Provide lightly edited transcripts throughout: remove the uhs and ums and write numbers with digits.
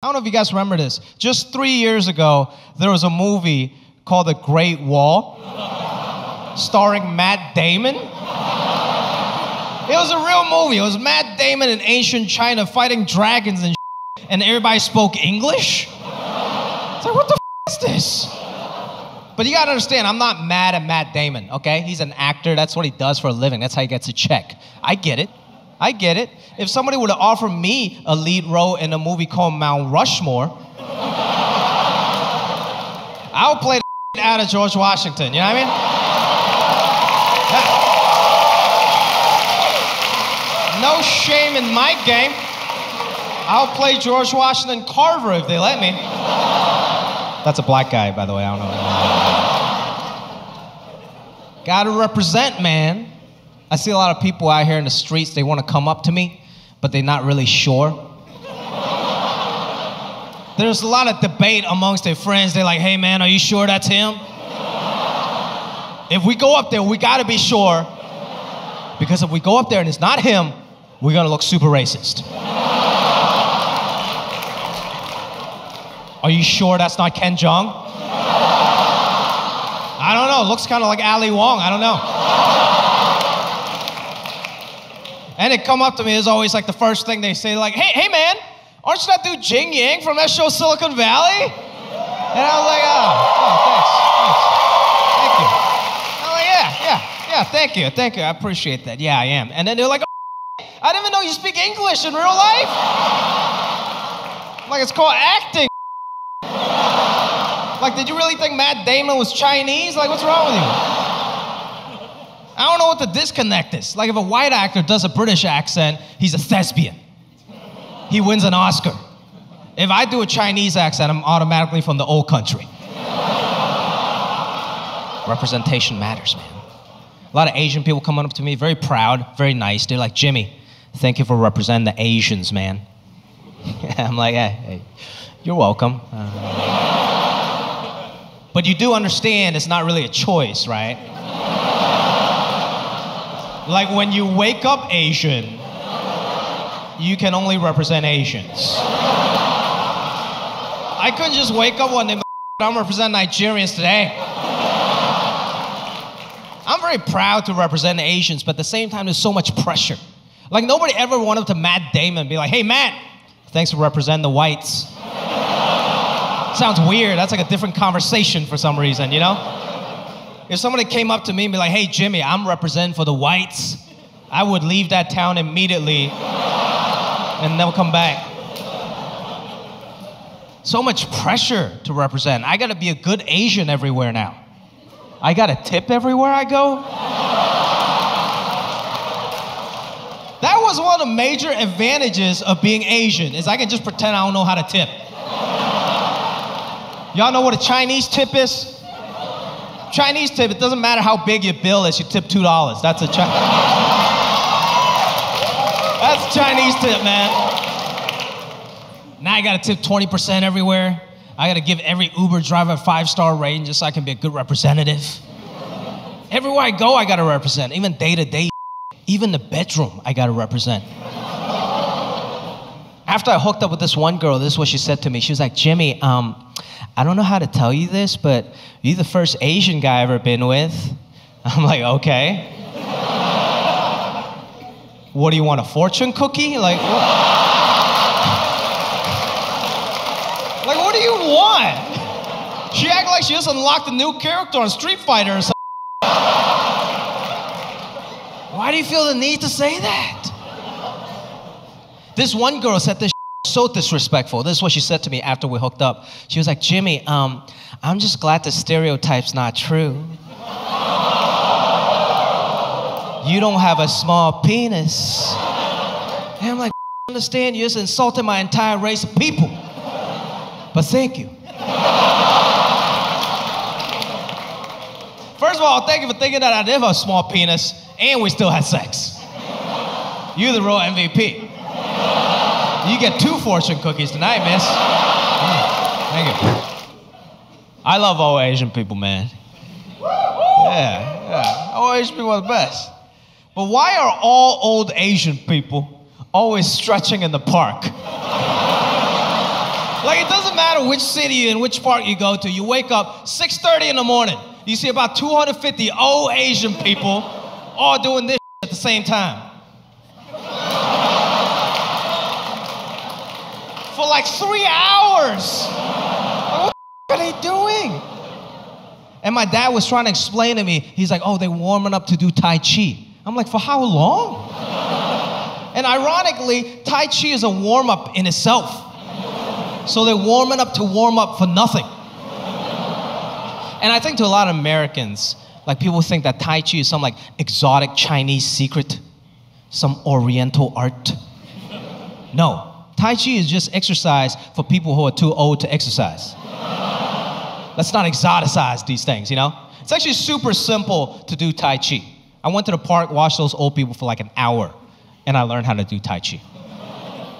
I don't know if you guys remember this. Just 3 years ago, there was a movie called The Great Wall, starring Matt Damon. It was a real movie. It was Matt Damon in ancient China fighting dragons and shit, and everybody spoke English. It's like, what the is this? But you gotta understand, I'm not mad at Matt Damon, okay? He's an actor. That's what he does for a living. That's how he gets a check. I get it. I get it. If somebody would have offered me a lead role in a movie called Mount Rushmore, I would play the out of George Washington, you know what I mean? No shame in my game. I'll play George Washington Carver if they let me. That's a black guy, by the way, I don't know. Gotta represent, man. I see a lot of people out here in the streets, they want to come up to me, but they're not really sure. There's a lot of debate amongst their friends. They're like, hey man, are you sure that's him? If we go up there, we gotta be sure, because if we go up there and it's not him, we're gonna look super racist. Are you sure that's not Ken Jeong? I don't know, looks kind of like Ali Wong, I don't know. And they come up to me, it's always like the first thing they say, like, hey man, aren't you that dude Jing Yang from that show Silicon Valley? And I was like, thanks. I'm like, yeah, thank you, I appreciate that. Yeah, I am. And then they're like, oh, I didn't even know you speak English in real life. Like, it's called acting. Like, did you really think Matt Damon was Chinese? Like, what's wrong with you? I don't know what the disconnect is. Like, if a white actor does a British accent, he's a thespian. He wins an Oscar. If I do a Chinese accent, I'm automatically from the old country. Representation matters, man. A lot of Asian people coming up to me, very proud, very nice. They're like, Jimmy, thank you for representing the Asians, man. I'm like, hey, you're welcome. But you do understand it's not really a choice, right? Like when you wake up Asian, you can only represent Asians. I couldn't just wake up one day, I'm representing Nigerians today. I'm very proud to represent Asians, but at the same time, there's so much pressure. Like nobody ever went up to Matt Damon and be like, hey Matt, thanks for representing the whites. Sounds weird, that's like a different conversation for some reason, you know? If somebody came up to me and be like, hey, Jimmy, I'm representing for the whites, I would leave that town immediately and never come back. So much pressure to represent. I gotta be a good Asian everywhere now. I gotta tip everywhere I go. That was one of the major advantages of being Asian, is I can just pretend I don't know how to tip. Y'all know what a Chinese tip is? Chinese tip, it doesn't matter how big your bill is, you tip $2. That's a Chinese tip, man. Now I gotta tip 20% everywhere. I gotta give every Uber driver a 5-star rating just so I can be a good representative. Everywhere I go, I gotta represent. Even day-to-day, even the bedroom, I gotta represent. After I hooked up with this one girl, this is what she said to me. She was like, Jimmy, I don't know how to tell you this, but you're the first Asian guy I've ever been with. I'm like, okay. What do you want, a fortune cookie? Like, what do you want? She acted like she just unlocked a new character on Street Fighter or something. Why do you feel the need to say that? This one girl said this so disrespectful. This is what she said to me after we hooked up. She was like, Jimmy, I'm just glad the stereotype's not true. You don't have a small penis. And I'm like, I understand, you just insulted my entire race of people. But thank you. First of all, thank you for thinking that I did have a small penis and we still had sex. You're the real MVP. You get 2 fortune cookies tonight, miss. Thank you. I love all Asian people, man. Yeah. All Asian people are the best. But why are all old Asian people always stretching in the park? Like, it doesn't matter which city and which park you go to. You wake up 6:30 in the morning. You see about 250 old Asian people all doing this at the same time. For like 3 hours. Like, what are they doing? And my dad was trying to explain to me. He's like, oh, they're warming up to do Tai Chi. I'm like, for how long? And ironically, Tai Chi is a warm-up in itself. So they're warming up to warm up for nothing. And I think to a lot of Americans, like, people think that Tai Chi is some like exotic Chinese secret, some oriental art. No, Tai Chi is just exercise for people who are too old to exercise. Let's not exoticize these things, you know? It's actually super simple to do Tai Chi. I went to the park, watched those old people for like an hour, and I learned how to do Tai Chi.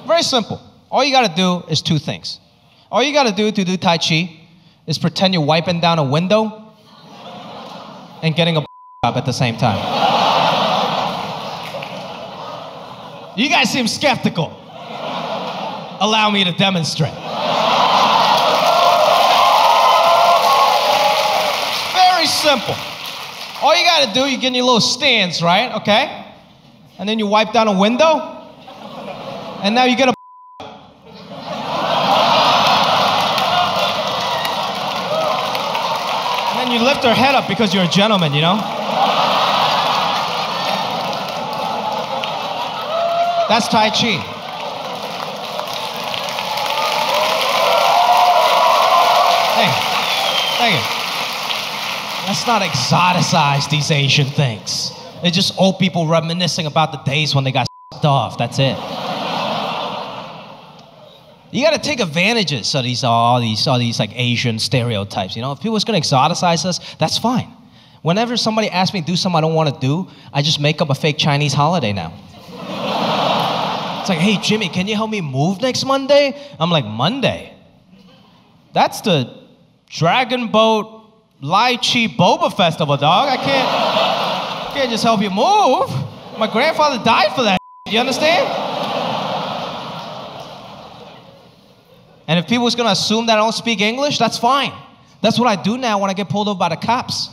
Very simple. All you gotta do is two things. All you gotta do to do Tai Chi is pretend you're wiping down a window and getting a job at the same time. You guys seem skeptical. Allow me to demonstrate. Very simple. All you gotta do, you get in your little stands, right? Okay? And then you wipe down a window, and now you get a and then you lift her head up because you're a gentleman, you know? That's Tai Chi. Hey, thank you. Let's not exoticize these Asian things. They're just old people reminiscing about the days when they got s***ed off. That's it. You got to take advantages of all these like Asian stereotypes. You know, if people's gonna exoticize us, that's fine. Whenever somebody asks me to do something I don't want to do, I just make up a fake Chinese holiday now. It's like, hey Jimmy, can you help me move next Monday? I'm like, Monday? That's the Dragon Boat Lychee Boba Festival, dog. I can't just help you move. My grandfather died for that. You understand? And if people's gonna assume that I don't speak English, that's fine. That's what I do now when I get pulled over by the cops.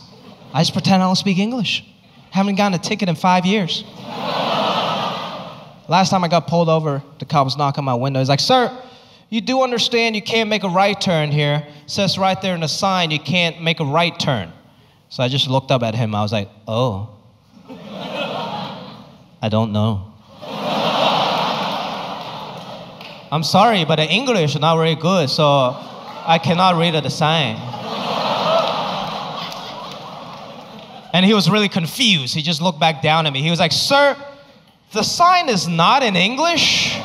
I just pretend I don't speak English. Haven't gotten a ticket in 5 years. Last time I got pulled over, the cop was knocking on my window. He's like, sir, you do understand you can't make a right turn here. It says right there in the sign you can't make a right turn. So I just looked up at him. I was like, oh. I don't know. I'm sorry, but the English is not very good, so I cannot read the sign. And he was really confused. He just looked back down at me. He was like, sir, the sign is not in English.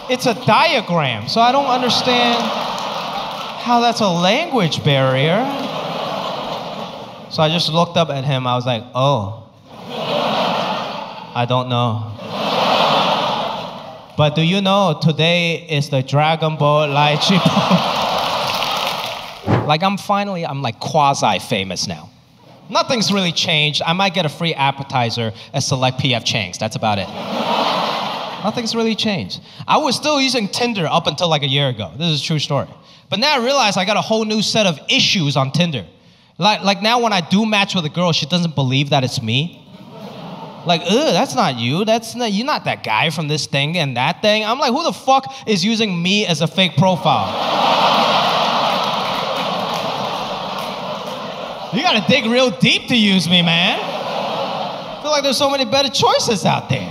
It's a diagram, so I don't understand how that's a language barrier. So I just looked up at him. I was like, oh. I don't know. But do you know today is the Dragon Ball Lychee Bowl? Like I'm like quasi-famous now. Nothing's really changed. I might get a free appetizer at select PF Chang's. That's about it. Nothing's really changed. I was still using Tinder up until like a year ago. This is a true story. But now I realize I got a whole new set of issues on Tinder. Like now when I do match with a girl, she doesn't believe that it's me. Like, that's not you. You're not that guy from this thing and that thing. I'm like, who the fuck is using me as a fake profile? You gotta dig real deep to use me, man. I feel like there's so many better choices out there.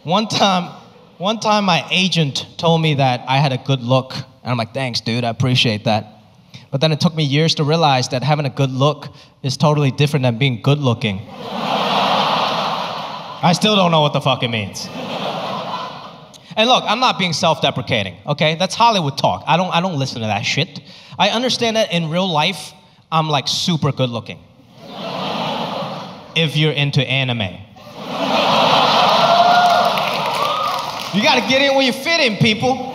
One time my agent told me that I had a good look. And I'm like, thanks, dude, I appreciate that. But then it took me years to realize that having a good look is totally different than being good looking. I still don't know what the fuck it means. And look, I'm not being self-deprecating, okay? That's Hollywood talk. I don't listen to that shit. I understand that in real life, I'm like super good looking. If you're into anime. You gotta get in where you fit in, people.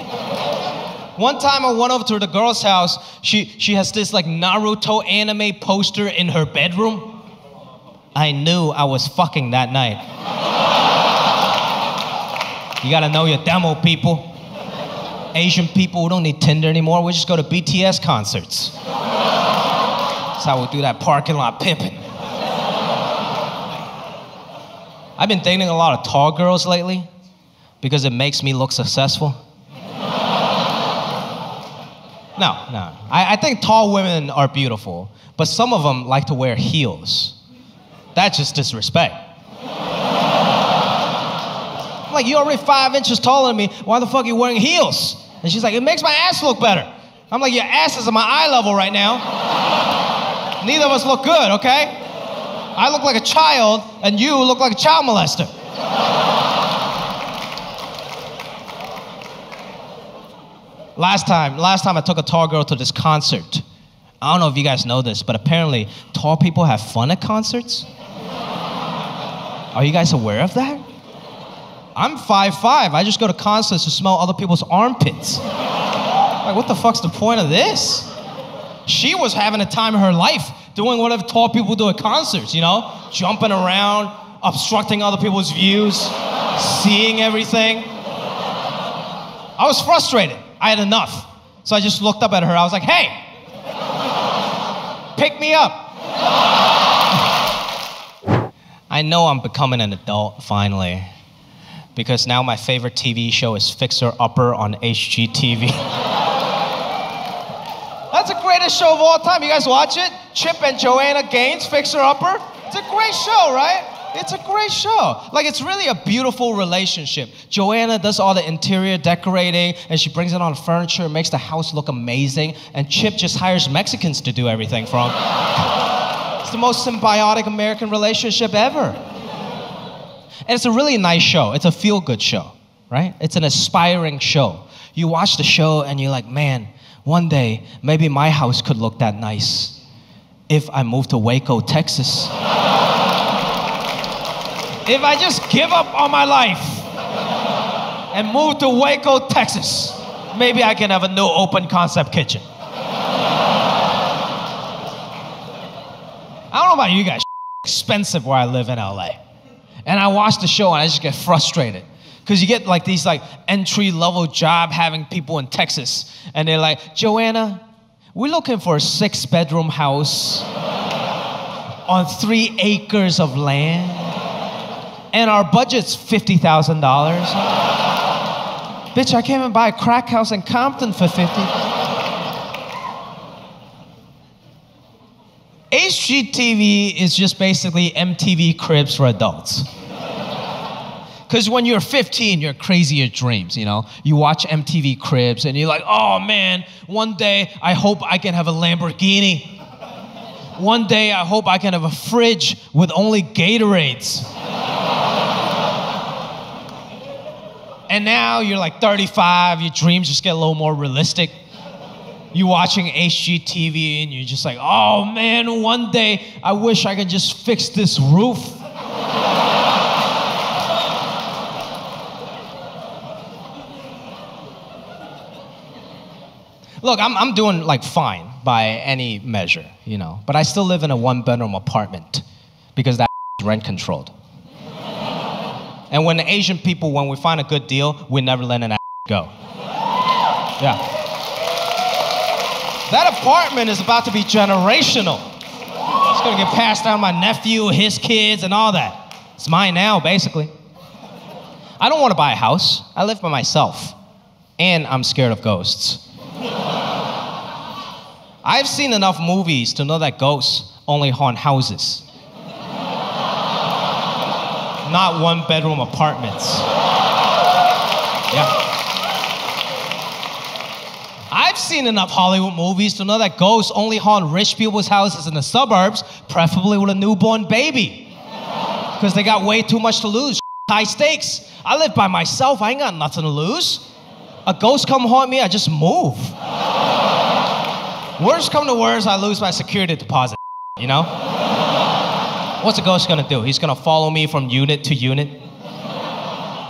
One time I went over to the girl's house. She has this like Naruto anime poster in her bedroom. I knew I was fucking that night. You gotta know your demo, people. Asian people, we don't need Tinder anymore. We just go to BTS concerts. That's how we do that parking lot pimping. I've been dating a lot of tall girls lately because it makes me look successful. No. I think tall women are beautiful, but some of them like to wear heels. That's just disrespect. I'm like, you're already 5 inches taller than me. Why the fuck are you wearing heels? And she's like, it makes my ass look better. I'm like, your ass is at my eye level right now. Neither of us look good, okay? I look like a child, and you look like a child molester. Last time I took a tall girl to this concert. I don't know if you guys know this, but apparently tall people have fun at concerts. Are you guys aware of that? I'm 5'5". I just go to concerts to smell other people's armpits. Like, what the fuck's the point of this? She was having a time of her life doing whatever tall people do at concerts, you know? Jumping around, obstructing other people's views, seeing everything. I was frustrated. I had enough. So I just looked up at her. I was like, hey, pick me up. I know I'm becoming an adult finally, because now my favorite TV show is Fixer Upper on HGTV. That's the greatest show of all time. You guys watch it? Chip and Joanna Gaines, Fixer Upper. It's a great show, right? It's a great show. Like, it's really a beautiful relationship. Joanna does all the interior decorating, and she brings in all the furniture and makes the house look amazing, and Chip just hires Mexicans to do everything for him. It's the most symbiotic American relationship ever. And it's a really nice show. It's a feel-good show, right? It's an aspiring show. You watch the show, and you're like, man, one day, maybe my house could look that nice if I moved to Waco, Texas. If I just give up on my life and move to Waco, Texas, maybe I can have a new open concept kitchen. I don't know about you guys, expensive where I live in LA. And I watch the show and I just get frustrated. Because you get like these like entry-level job having people in Texas, and they're like, Joanna, we're looking for a 6-bedroom house on 3 acres of land. And our budget's $50,000. Bitch, I can't even buy a crack house in Compton for $50,000. HGTV is just basically MTV Cribs for adults. Because when you're 15, you're crazy at dreams, you know? You watch MTV Cribs and you're like, oh man, one day I hope I can have a Lamborghini. One day I hope I can have a fridge with only Gatorades. And now you're like 35, your dreams just get a little more realistic. You're watching HGTV and you're just like, oh man, one day I wish I could just fix this roof. Look, I'm doing like fine by any measure, you know, but I still live in a 1-bedroom apartment because that is rent controlled. And when the Asian people, when we find a good deal, we never let an go. Yeah. That apartment is about to be generational. It's gonna get passed down to my nephew, his kids, and all that. It's mine now, basically. I don't want to buy a house. I live by myself. And I'm scared of ghosts. I've seen enough movies to know that ghosts only haunt houses. Not 1-bedroom apartments. Yeah. I've seen enough Hollywood movies to know that ghosts only haunt rich people's houses in the suburbs, preferably with a newborn baby. Because they got way too much to lose. High stakes. I live by myself. I ain't got nothing to lose. A ghost come haunt me, I just move. Worst come to worst, I lose my security deposit, you know? What's a ghost gonna do? He's gonna follow me from unit to unit,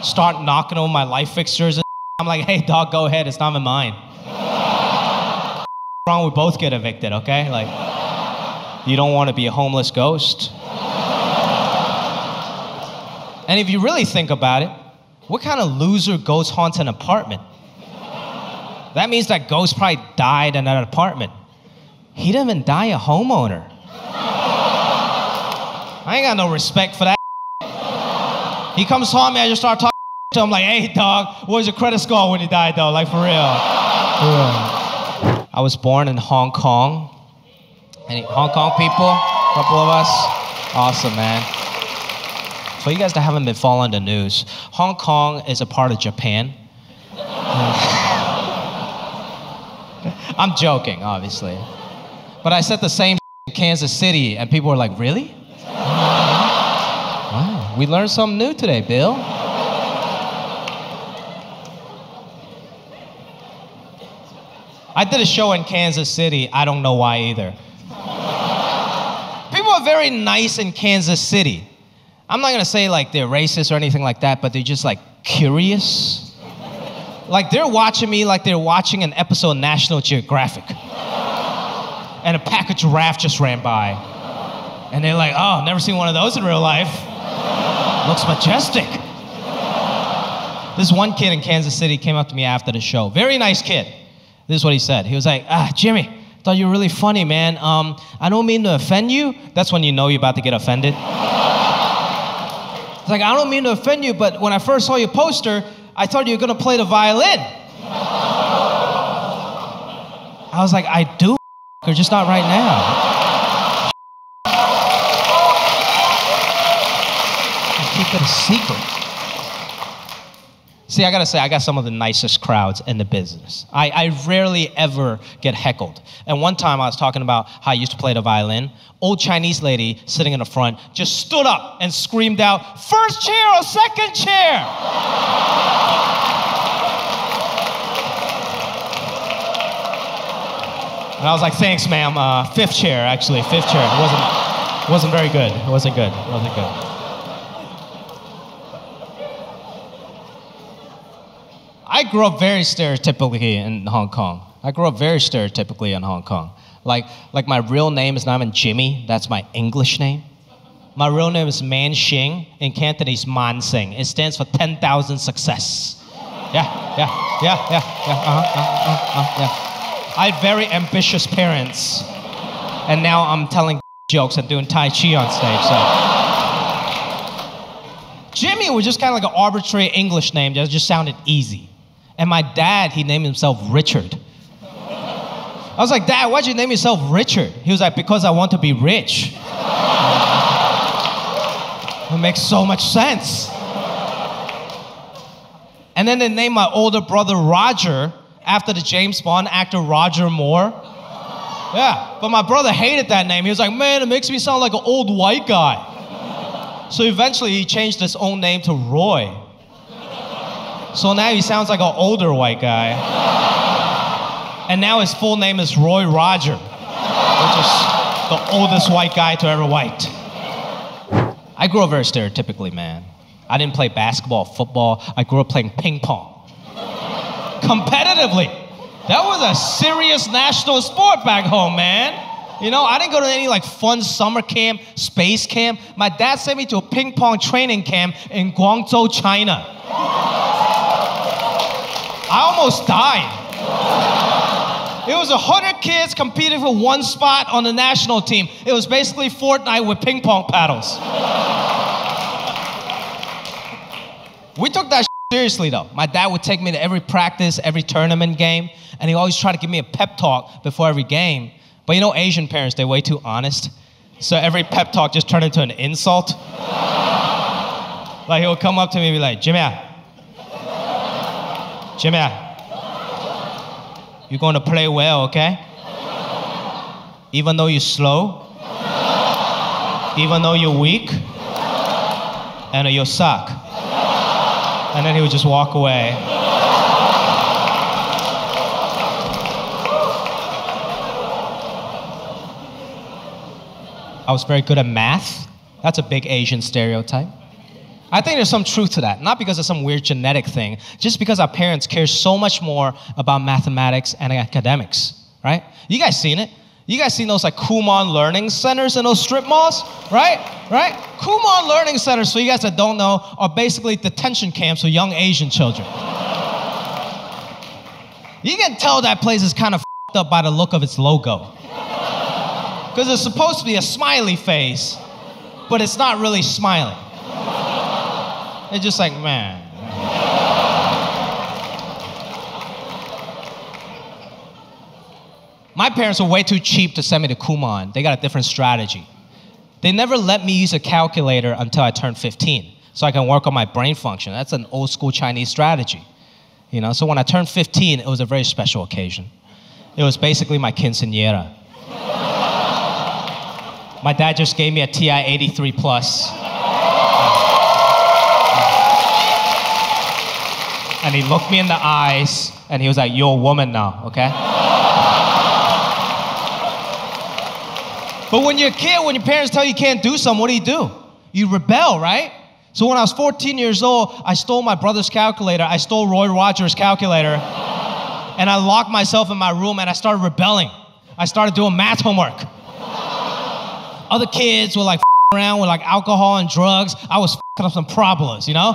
start knocking on my life fixtures. And I'm like, hey, dog, go ahead. It's not even mine. Wrong, we both get evicted, okay? Like, you don't want to be a homeless ghost. And if you really think about it, what kind of loser ghost haunts an apartment? That means that ghost probably died in that apartment. He didn't even die a homeowner. I ain't got no respect for that. He comes home, I just start talking to him like, hey, dog, what was your credit score when you died, though? Like, for real. I was born in Hong Kong. Any Hong Kong people? A couple of us? Awesome, man. For you guys that haven't been following the news, Hong Kong is a part of Japan. I'm joking, obviously. But I said the same in Kansas City, and people were like, really? Wow, we learned something new today, Bill. I did a show in Kansas City. I don't know why either. People are very nice in Kansas City. I'm not going to say like they're racist or anything like that, but they're just like curious. Like they're watching me like they're watching an episode of National Geographic. And a pack of giraffe just ran by. And they're like, oh, never seen one of those in real life. Looks majestic. This one kid in Kansas City came up to me after the show. Very nice kid. This is what he said. He was like, Jimmy, thought you were really funny, man. I don't mean to offend you. That's when you know you're about to get offended. It's like, I don't mean to offend you, but when I first saw your poster, I thought you were going to play the violin. I was like, I do, or just not right now. Keep it a secret. See, I gotta say, I got some of the nicest crowds in the business. I rarely ever get heckled. And one time I was talking about how I used to play the violin. Old Chinese lady sitting in the front just stood up and screamed out, first chair or second chair? And I was like, thanks, ma'am. Fifth chair, actually, fifth chair. It wasn't very good. It wasn't good. It wasn't good. I grew up very stereotypically in Hong Kong. Like my real name is not even Jimmy. That's my English name. My real name is Man Xing. In Cantonese, Man Sing. It stands for 10,000 success. Yeah. I had very ambitious parents. And now I'm telling jokes and doing Tai Chi on stage, so. Jimmy was just kind of like an arbitrary English name that just sounded easy. And my dad, he named himself Richard. I was like, Dad, why'd you name yourself Richard? He was like, because I want to be rich. It makes so much sense. And then they named my older brother Roger after the James Bond actor Roger Moore. Yeah, but my brother hated that name. He was like, man, it makes me sound like an old white guy. So eventually he changed his own name to Roy. So now he sounds like an older white guy. And now his full name is Roy Roger, which is the oldest white guy to ever white. I grew up very stereotypically, man. I didn't play basketball, football. I grew up playing ping pong. Competitively. That was a serious national sport back home, man. You know, I didn't go to any like fun summer camp, space camp. My dad sent me to a ping pong training camp in Guangzhou, China. I almost died. It was 100 kids competing for one spot on the national team. It was basically Fortnite with ping pong paddles. We took that seriously though. My dad would take me to every practice, every tournament game, and he always tried to give me a pep talk before every game. But you know, Asian parents, they're way too honest. So every pep talk just turned into an insult. Like he would come up to me and be like, Jimmy, you're going to play well, okay? Even though you're slow, even though you're weak, and you suck. And then he would just walk away. I was very good at math. That's a big Asian stereotype. I think there's some truth to that. Not because of some weird genetic thing, just because our parents care so much more about mathematics and academics, right? You guys seen it? You guys seen those like Kumon learning centers in those strip malls, right? Kumon learning centers, for you guys that don't know, are basically detention camps for young Asian children. You can tell that place is kind of f***ed up by the look of its logo. Because it's supposed to be a smiley face, but it's not really smiling. It's just like, man. My parents were way too cheap to send me to Kumon. They got a different strategy. They never let me use a calculator until I turned 15, so I can work on my brain function. That's an old school Chinese strategy. You know, so when I turned 15, it was a very special occasion. It was basically my quinceañera. My dad just gave me a TI 83 plus. And he looked me in the eyes, and he was like, "You're a woman now, okay?" But when you're a kid, when your parents tell you can't do something, what do? You rebel, right? So when I was 14 years old, I stole my brother's calculator. I stole Roy Rogers' calculator. And I locked myself in my room, and I started rebelling. I started doing math homework. Other kids were like around with like alcohol and drugs. I was up some problems, you know?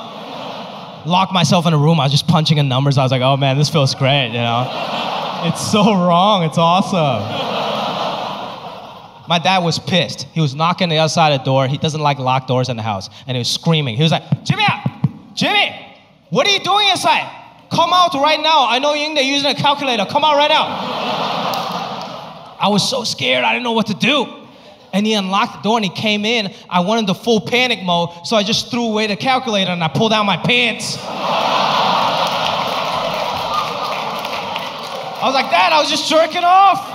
Locked myself in a room. I was just punching in numbers. I was like, oh man, this feels great, you know? It's so wrong. It's awesome. My dad was pissed. He was knocking the other side of the door. He doesn't like locked doors in the house. And he was screaming. He was like, Jimmy, what are you doing inside? Come out right now. I know you're using a calculator. Come out right now. I was so scared. I didn't know what to do. And he unlocked the door and he came in. I went into full panic mode. So I just threw away the calculator and I pulled down my pants. I was like, Dad, I was just jerking off.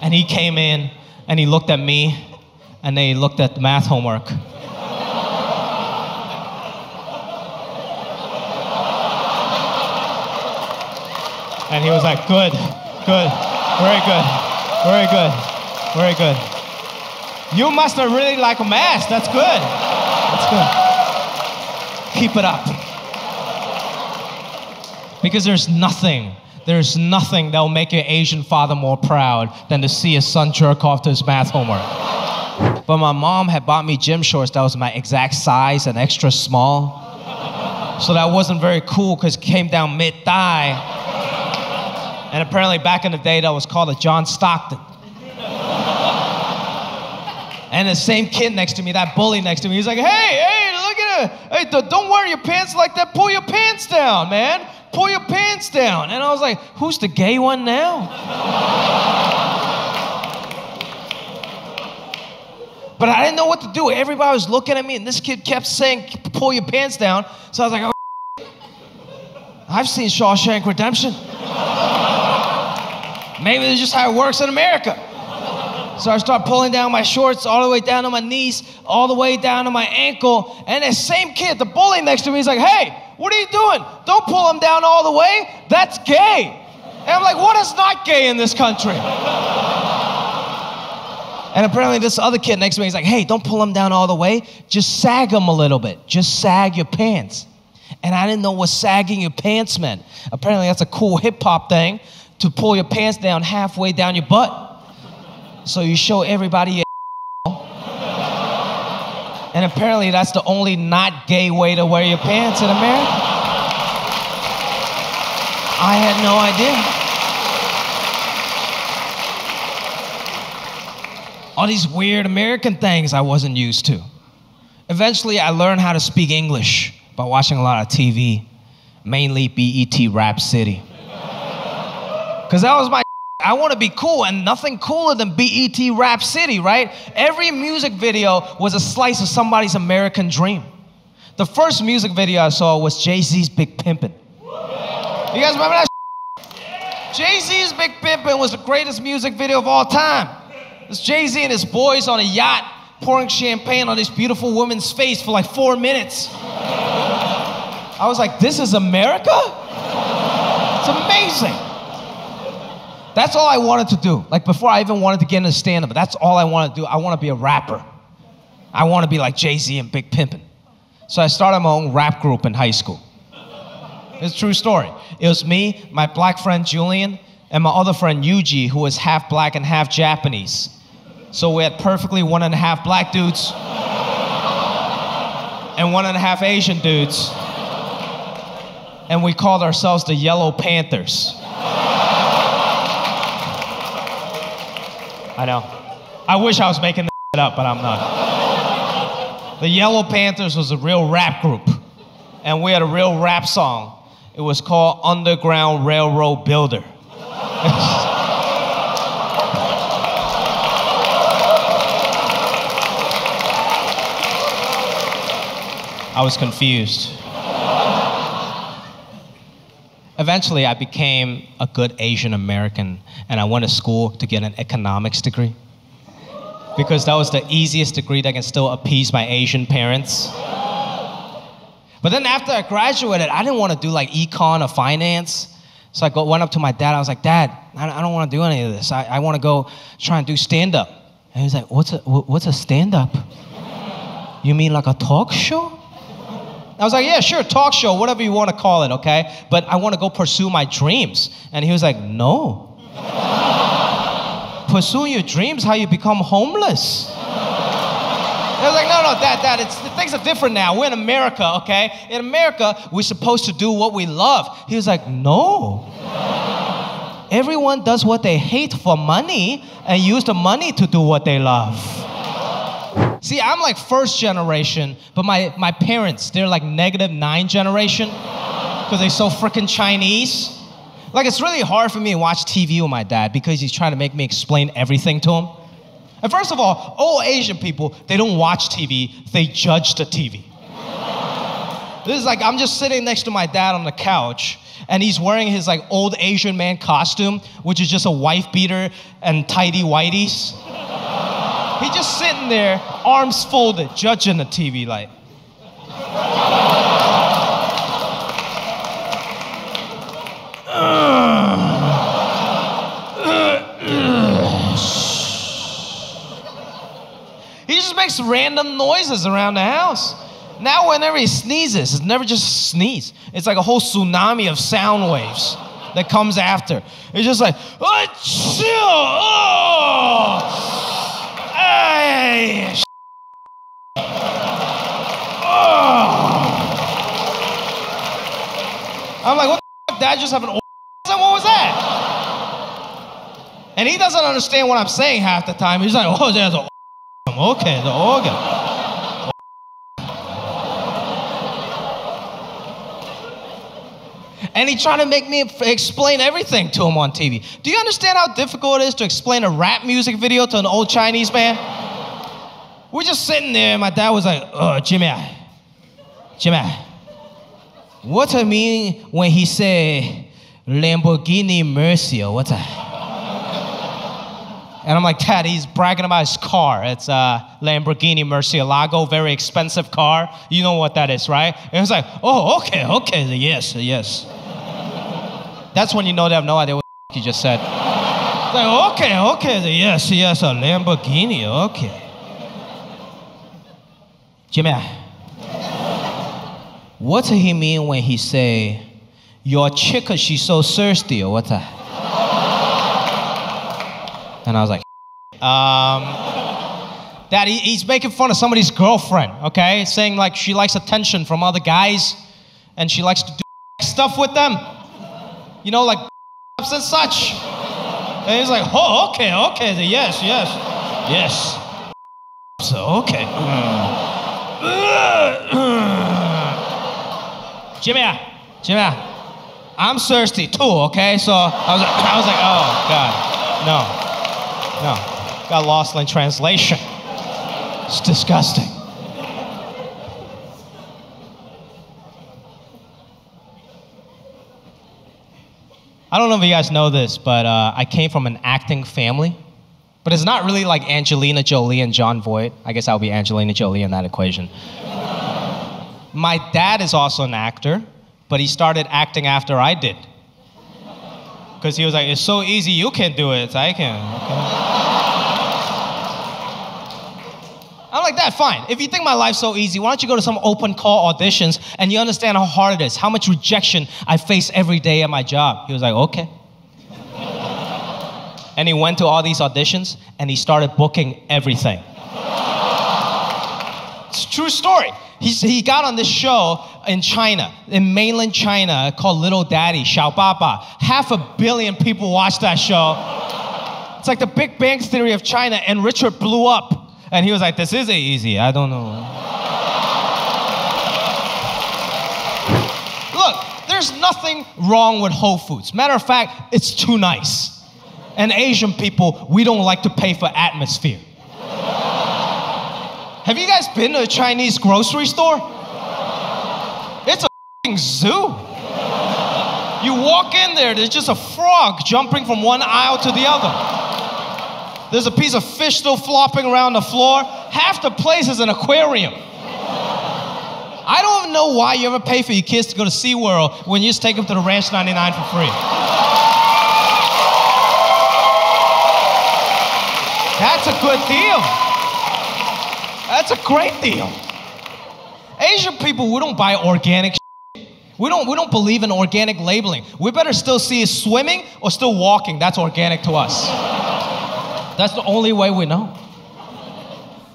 And he came in, and he looked at me, and then he looked at the math homework. And he was like, good, very good, very good, very good. You must have really liked math, that's good. That's good. Keep it up. Because there's nothing that will make your Asian father more proud than to see his son jerk off to his math homework. But my mom had bought me gym shorts that was my exact size and extra small. So that wasn't very cool because it came down mid-thigh. And apparently back in the day that was called a John Stockton. And the same kid next to me, that bully next to me, he's like, hey, look at it. Hey, don't wear your pants like that. Pull your pants down, man. Pull your pants down. And I was like, who's the gay one now? But I didn't know what to do. Everybody was looking at me, and this kid kept saying, pull your pants down. So I was like, oh, I've seen Shawshank Redemption. Maybe this is just how it works in America. So I start pulling down my shorts all the way down to my knees, all the way down to my ankle. And that same kid, the bully next to me, is like, hey, what are you doing? Don't pull them down all the way. That's gay. And I'm like, what is not gay in this country? And apparently this other kid next to me is like, hey, don't pull them down all the way. Just sag them a little bit. Just sag your pants. And I didn't know what sagging your pants meant. Apparently that's a cool hip-hop thing, to pull your pants down halfway down your butt. So you show everybody your and apparently that's the only not gay way to wear your pants in America. I had no idea. All these weird American things I wasn't used to. Eventually I learned how to speak English by watching a lot of TV, mainly BET Rap City. Because that was my I want to be cool, and nothing cooler than BET Rap City, right? Every music video was a slice of somebody's American dream. The first music video I saw was Jay-Z's Big Pimpin'. You guys remember that? Jay-Z's Big Pimpin' was the greatest music video of all time. It's Jay-Z and his boys on a yacht pouring champagne on this beautiful woman's face for like 4 minutes. I was like, this is America? It's amazing. That's all I wanted to do. Like before I even wanted to get into stand-up, that's all I wanted to do. I want to be a rapper. I want to be like Jay-Z and Big Pimpin'. So I started my own rap group in high school. It's a true story. It was me, my black friend Julian, and my other friend Yuji, who was half black and half Japanese. So we had perfectly 1.5 black dudes and 1.5 Asian dudes. And we called ourselves the Yellow Panthers. I know. I wish I was making that up, but I'm not. The Yellow Panthers was a real rap group. And we had a real rap song. It was called Underground Railroad Builder. I was confused. Eventually, I became a good Asian American, and I went to school to get an economics degree because that was the easiest degree that can still appease my Asian parents. But then after I graduated, I didn't want to do like econ or finance. So I went up to my dad. I was like, Dad, I don't want to do any of this. I want to go try and do stand-up. And he was like, what's a stand-up? You mean like a talk show? I was like, yeah, sure, talk show, whatever you want to call it, okay? But I want to go pursue my dreams. And he was like, no. Pursuing your dreams, how you become homeless. I was like, no, Dad, things are different now. We're in America, okay? In America, we're supposed to do what we love. He was like, no. Everyone does what they hate for money and use the money to do what they love. See, I'm like first generation, but my parents, they're like -9 generation because they're so freaking Chinese. Like, it's really hard for me to watch TV with my dad because he's trying to make me explain everything to him. And first of all Asian people, they don't watch TV, they judge the TV. This is like, I'm just sitting next to my dad on the couch, and he's wearing his like old Asian man costume, which is just a wife beater and tidy whities. He's just sitting there, arms folded, judging the TV like. He just makes random noises around the house. Now whenever he sneezes, it's never just a sneeze. It's like a whole tsunami of sound waves that comes after. It's just like, oh, chill, oh, hey, oh. I'm like, what the fuck, Dad just have an orgasm? What was that? And he doesn't understand what I'm saying half the time. He's like, oh, there's an orgasm. Okay, the organ. And he tried to make me explain everything to him on TV. Do you understand how difficult it is to explain a rap music video to an old Chinese man? We're just sitting there, and my dad was like, oh, Jimmy, what I mean when he say Lamborghini Mercy, or what's that? And I'm like, Dad, he's bragging about his car. It's a Lamborghini Murcielago, very expensive car. You know what that is, right? And it's like, oh, okay, yes. That's when you know they have no idea what you just said. It's like, okay, yes, a Lamborghini, okay. Jimmy, what did he mean when he say, your chick, she's so thirsty, or what's that? And I was like, Dad, he's making fun of somebody's girlfriend, okay? Saying like she likes attention from other guys and she likes to do stuff with them. You know, like and such. And he's like, oh, okay, yes. So, okay. Jimmy, I'm thirsty too, okay? So I was like, oh, God, no. Got lost in translation. It's disgusting. I don't know if you guys know this, but I came from an acting family. But it's not really like Angelina Jolie and Jon Voight. I guess I'll be Angelina Jolie in that equation. My dad is also an actor, but he started acting after I did. Because he was like, it's so easy, you can do it, I can. Okay. I'm like, Dad, fine. If you think my life's so easy, why don't you go to some open call auditions and you understand how hard it is, how much rejection I face every day at my job. He was like, okay. And he went to all these auditions and he started booking everything. It's a true story. He got on this show in China, in mainland China, called Little Daddy, Xiao Baba. 500 million people watched that show. It's like the Big Bang Theory of China, and Richard blew up. And he was like, this isn't easy, I don't know. Look, there's nothing wrong with Whole Foods. Matter of fact, it's too nice. And Asian people, we don't like to pay for atmosphere. Have you guys been to a Chinese grocery store? It's a f***ing zoo. You walk in there, there's just a frog jumping from one aisle to the other. There's a piece of fish still flopping around the floor. Half the place is an aquarium. I don't even know why you ever pay for your kids to go to SeaWorld when you just take them to the Ranch 99 for free. That's a good deal. That's a great deal. Asian people, we don't buy organic shit. We don't believe in organic labeling. We better still see it swimming or still walking. That's organic to us. That's the only way we know.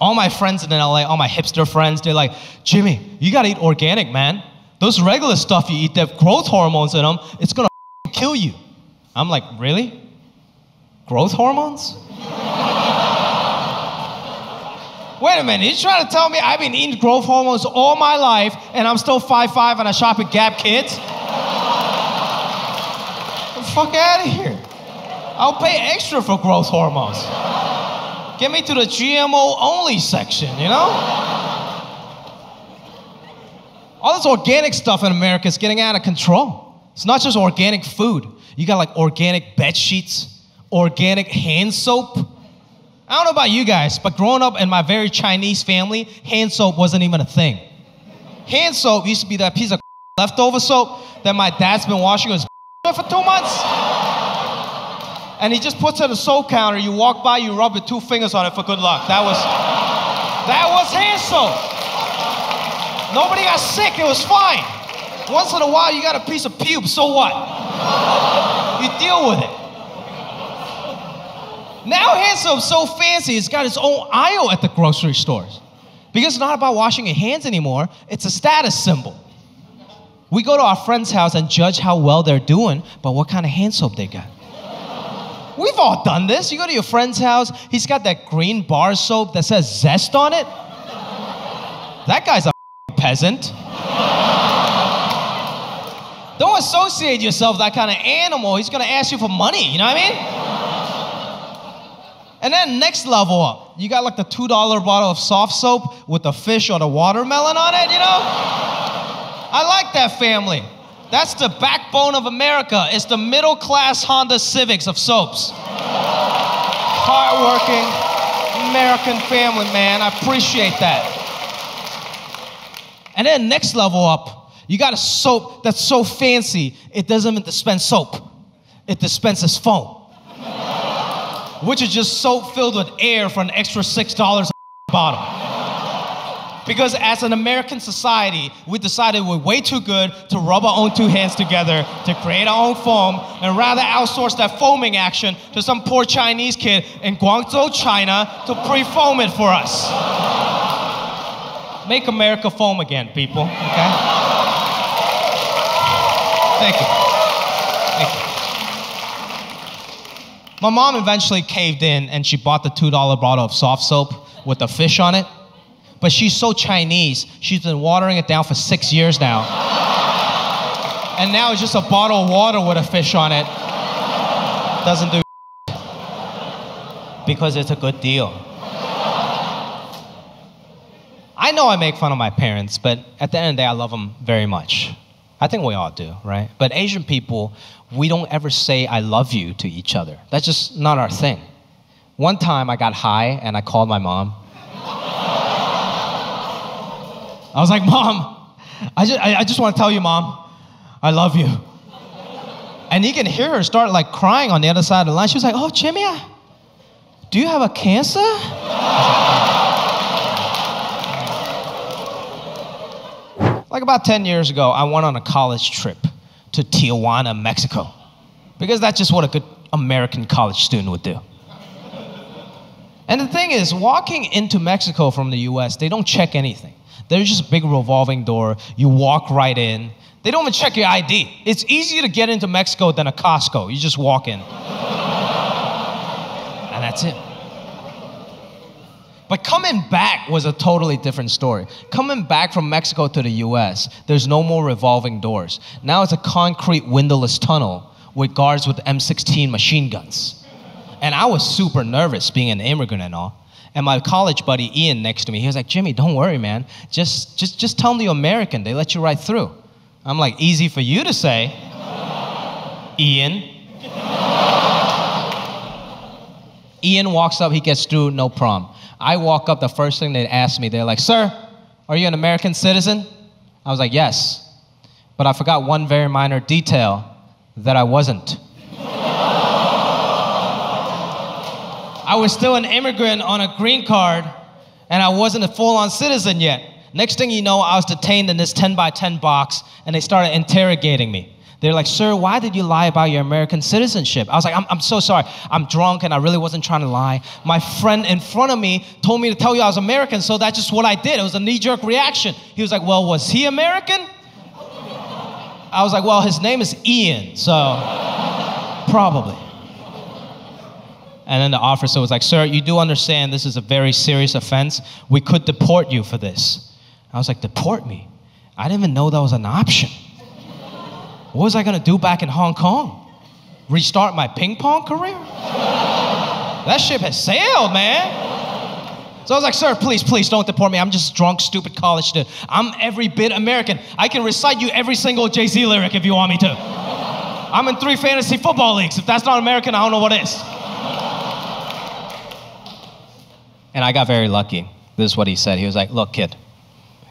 All my friends in LA, all my hipster friends, they're like, Jimmy, you gotta eat organic, man. Those regular stuff you eat, they have growth hormones in them. It's gonna kill you. I'm like, really? Growth hormones? Wait a minute, you trying to tell me I've been eating growth hormones all my life and I'm still 5'5" and I shop at Gap Kids? Get the fuck out of here. I'll pay extra for growth hormones. Get me to the GMO only section, you know? All this organic stuff in America is getting out of control. It's not just organic food. You got like organic bed sheets, organic hand soap. I don't know about you guys, but growing up in my very Chinese family, hand soap wasn't even a thing. Hand soap used to be that piece of leftover soap that my dad's been washing his for 2 months. And he just puts it on the soap counter, you walk by, you rub your 2 fingers on it for good luck. That was hand soap. Nobody got sick, it was fine. Once in a while you got a piece of pube, so what? You deal with it. Now hand soap's so fancy, it's got its own aisle at the grocery stores. Because it's not about washing your hands anymore, it's a status symbol. We go to our friend's house and judge how well they're doing by what kind of hand soap they got. We've all done this. You go to your friend's house, he's got that green bar soap that says Zest on it. That guy's a peasant. Don't associate yourself with that kind of animal. He's gonna ask you for money, you know what I mean? And then next level up, you got like the $2 bottle of soft soap with the fish or the watermelon on it, you know? I like that family. That's the backbone of America. It's the middle class Honda Civics of soaps. Hardworking American family, man. I appreciate that. And then next level up, you got a soap that's so fancy, it doesn't even dispense soap. It dispenses foam. Which is just soap filled with air for an extra $6 a bottle. Because as an American society, we decided we're way too good to rub our own 2 hands together to create our own foam and rather outsource that foaming action to some poor Chinese kid in Guangzhou, China to pre-foam it for us. Make America foam again, people, okay? Thank you. Thank you. My mom eventually caved in and she bought the $2 bottle of soft soap with the fish on it. But she's so Chinese, she's been watering it down for 6 years now. And now it's just a bottle of water with a fish on it. Doesn't do because it's a good deal. I know I make fun of my parents, but at the end of the day, I love them very much. I think we all do, right? But Asian people, we don't ever say I love you to each other. That's just not our thing. One time I got high and I called my mom. I was like, Mom, I just want to tell you, Mom, I love you. And you can hear her start like crying on the other side of the line. She was like, oh, Jimmy, do you have a cancer? Like about 10 years ago, I went on a college trip to Tijuana, Mexico. Because that's just what a good American college student would do. And the thing is, walking into Mexico from the US, they don't check anything. There's just a big revolving door. You walk right in. They don't even check your ID. It's easier to get into Mexico than a Costco. You just walk in. And that's it. But coming back was a totally different story. Coming back from Mexico to the US, there's no more revolving doors. Now it's a concrete windowless tunnel with guards with M16 machine guns. And I was super nervous being an immigrant and all. And my college buddy Ian next to me, he was like, Jimmy, don't worry, man. Just tell them you're American. They let you right through. I'm like, easy for you to say, Ian. Ian walks up, he gets through, no problem. I walk up, the first thing they ask me, they're like, sir, are you an American citizen? I was like, yes. But I forgot one very minor detail, that I wasn't. I was still an immigrant on a green card, and I wasn't a full-on citizen yet. Next thing you know, I was detained in this 10 by 10 box, and they started interrogating me. They're like, sir, why did you lie about your American citizenship? I was like, I'm so sorry. I'm drunk and I really wasn't trying to lie. My friend in front of me told me to tell you I was American, so that's just what I did. It was a knee-jerk reaction. He was like, well, was he American? I was like, well, his name is Ian, so probably. And then the officer was like, sir, you do understand this is a very serious offense. We could deport you for this. I was like, deport me? I didn't even know that was an option. What was I gonna do back in Hong Kong? Restart my ping pong career? That ship has sailed, man. So I was like, sir, please don't deport me. I'm just a drunk, stupid college student. I'm every bit American. I can recite you every single Jay-Z lyric if you want me to. I'm in 3 fantasy football leagues. If that's not American, I don't know what is. And I got very lucky. This is what he said. He was like, look, kid,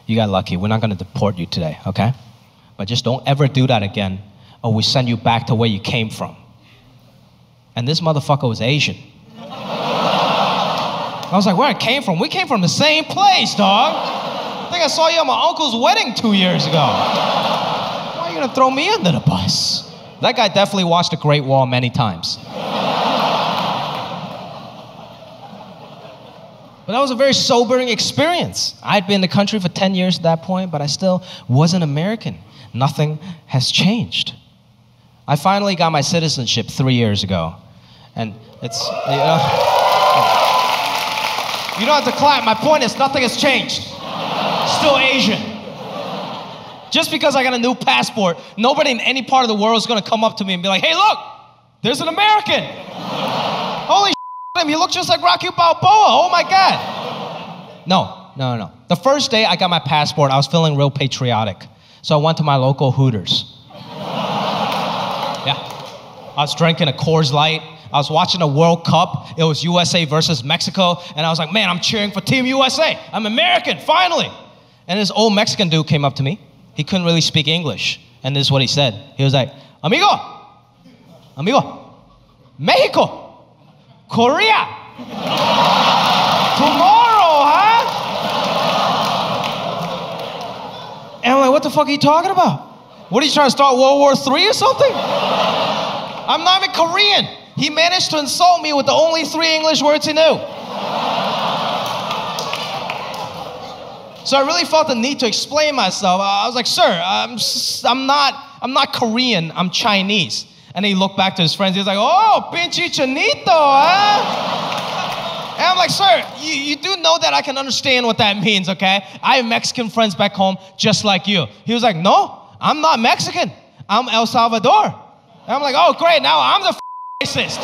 you got lucky. We're not gonna deport you today, okay? But just don't ever do that again, or we send you back to where you came from. And this motherfucker was Asian. I was like, where I came from? We came from the same place, dog. I think I saw you at my uncle's wedding 2 years ago. Why are you gonna throw me under the bus? That guy definitely watched The Great Wall many times. But that was a very sobering experience. I'd been in the country for 10 years at that point, but I still wasn't American. Nothing has changed. I finally got my citizenship 3 years ago. And it's, you don't have to clap. My point is nothing has changed. Still Asian. Just because I got a new passport, nobody in any part of the world is gonna come up to me and be like, hey, look, there's an American. Holy shit, you look just like Rocky Balboa. Oh my God. No. The first day I got my passport, I was feeling real patriotic. So I went to my local Hooters. Yeah. I was drinking a Coors Light. I was watching a World Cup. It was USA versus Mexico. And I was like, man, I'm cheering for Team USA. I'm American, finally. And this old Mexican dude came up to me. He couldn't really speak English. And this is what he said. He was like, amigo, Mexico, Korea, tomorrow, huh? And I'm like, what the fuck are you talking about? What are you trying to start World War III or something? I'm not even Korean. He managed to insult me with the only 3 English words he knew. So I really felt the need to explain myself. I was like, sir, I'm not Korean, I'm Chinese. And he looked back to his friends, he was like, oh, pinche chinito, huh? And I'm like, sir, you do know that I can understand what that means, okay? I have Mexican friends back home just like you. He was like, no, I'm not Mexican. I'm El Salvador. And I'm like, oh, great, now I'm the racist.